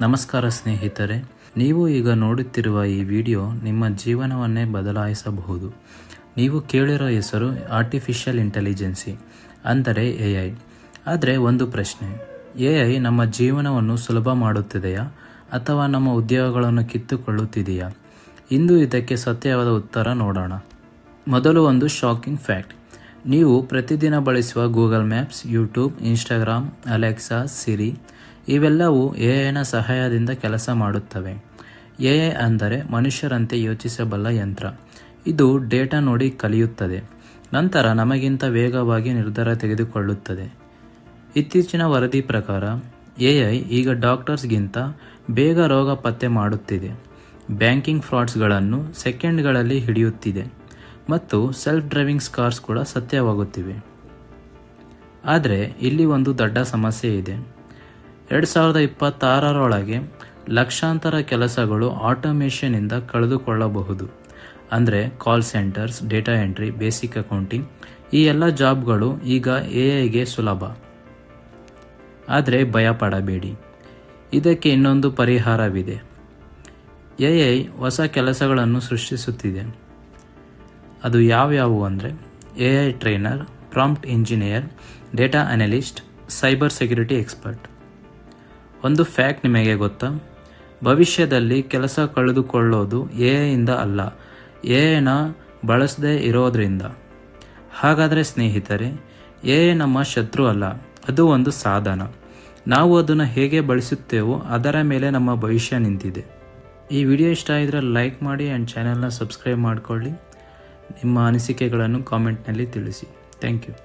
ನಮಸ್ಕಾರ ಸ್ನೇಹಿತರೆ, ನೀವು ಈಗ ನೋಡುತ್ತಿರುವ ಈ ವಿಡಿಯೋ ನಿಮ್ಮ ಜೀವನವನ್ನೇ ಬದಲಾಯಿಸಬಹುದು. ನೀವು ಕೇಳಿರೋ ಹೆಸರು ಆರ್ಟಿಫಿಷಿಯಲ್ ಇಂಟೆಲಿಜೆನ್ಸಿ ಅಂದರೆ AI. ಆದರೆ ಒಂದು ಪ್ರಶ್ನೆ, AI ನಮ್ಮ ಜೀವನವನ್ನು ಸುಲಭ ಮಾಡುತ್ತಿದೆಯಾ ಅಥವಾ ನಮ್ಮ ಉದ್ಯೋಗಗಳನ್ನು ಕಿತ್ತುಕೊಳ್ಳುತ್ತಿದೆಯಾ? ಇಂದು ಇದಕ್ಕೆ ಸತ್ಯವಾದ ಉತ್ತರ ನೋಡೋಣ. ಮೊದಲು ಒಂದು ಶಾಕಿಂಗ್ ಫ್ಯಾಕ್ಟ್. ನೀವು ಪ್ರತಿದಿನ ಬಳಸುವ Google Maps, YouTube, Instagram, Alexa, Siri ಇವೆಲ್ಲವೂ AIನ ಸಹಾಯದಿಂದ ಕೆಲಸ ಮಾಡುತ್ತವೆ. AI ಅಂದರೆ ಮನುಷ್ಯರಂತೆ ಯೋಚಿಸಬಲ್ಲ ಯಂತ್ರ. ಇದು ಡೇಟಾ ನೋಡಿ ಕಲಿಯುತ್ತದೆ, ನಂತರ ನಮಗಿಂತ ವೇಗವಾಗಿ ನಿರ್ಧಾರ ತೆಗೆದುಕೊಳ್ಳುತ್ತದೆ. ಇತ್ತೀಚಿನ ವರದಿ ಪ್ರಕಾರ AI ಈಗ ಡಾಕ್ಟರ್ಸ್ಗಿಂತ ಬೇಗ ರೋಗ ಪತ್ತೆ ಮಾಡುತ್ತಿದೆ, ಬ್ಯಾಂಕಿಂಗ್ ಫ್ರಾಡ್ಸ್ಗಳನ್ನು ಸೆಕೆಂಡ್ಗಳಲ್ಲಿ ಹಿಡಿಯುತ್ತಿದೆ ಮತ್ತು ಸೆಲ್ಫ್ ಡ್ರೈವಿಂಗ್ ಕಾರ್ಸ್ ಕೂಡ ಸತ್ಯವಾಗುತ್ತಿವೆ. ಆದರೆ ಇಲ್ಲಿ ಒಂದು ದೊಡ್ಡ ಸಮಸ್ಯೆ ಇದೆ. 2026ರೊಳಗೆ ಲಕ್ಷಾಂತರ ಕೆಲಸಗಳು ಆಟೋಮೇಷನ್ನಿಂದ ಕಳೆದುಕೊಳ್ಳಬಹುದು. ಅಂದರೆ call centres, data entry, basic accounting ಈ ಎಲ್ಲ ಜಾಬ್ಗಳು ಈಗ AIಗೆ ಸುಲಭ. ಆದರೆ ಭಯಪಡಬೇಡಿ, ಇದಕ್ಕೆ ಇನ್ನೊಂದು ಪರಿಹಾರವಿದೆ. AI ಹೊಸ ಕೆಲಸಗಳನ್ನು ಸೃಷ್ಟಿಸುತ್ತಿದೆ. ಅದು ಯಾವ್ಯಾವು ಅಂದರೆ AI trainer, prompt engineer, data analyst, cyber security expert. ಒಂದು ಫ್ಯಾಕ್ಟ್ ನಿಮಗೆ ಗೊತ್ತಾ? ಭವಿಷ್ಯದಲ್ಲಿ ಕೆಲಸ ಕಳೆದುಕೊಳ್ಳೋದು AIಯಿಂದ ಅಲ್ಲ, AIನ ಬಳಸದೇ ಇರೋದ್ರಿಂದ. ಹಾಗಾದರೆ ಸ್ನೇಹಿತರೆ, AI ನಮ್ಮ ಶತ್ರು ಅಲ್ಲ, ಅದು ಒಂದು ಸಾಧನ. ನಾವು ಅದನ್ನು ಹೇಗೆ ಬಳಸುತ್ತೇವೋ ಅದರ ಮೇಲೆ ನಮ್ಮ ಭವಿಷ್ಯ ನಿಂತಿದೆ. ಈ ವಿಡಿಯೋ ಇಷ್ಟ ಆಗಿದ್ರೆ ಲೈಕ್ ಮಾಡಿ ಆ್ಯಂಡ್ ಚಾನೆಲ್ನ ಸಬ್ಸ್ಕ್ರೈಬ್ ಮಾಡಿಕೊಳ್ಳಿ. ನಿಮ್ಮ ಅನಿಸಿಕೆಗಳನ್ನು ಕಾಮೆಂಟ್ನಲ್ಲಿ ತಿಳಿಸಿ. Thank you.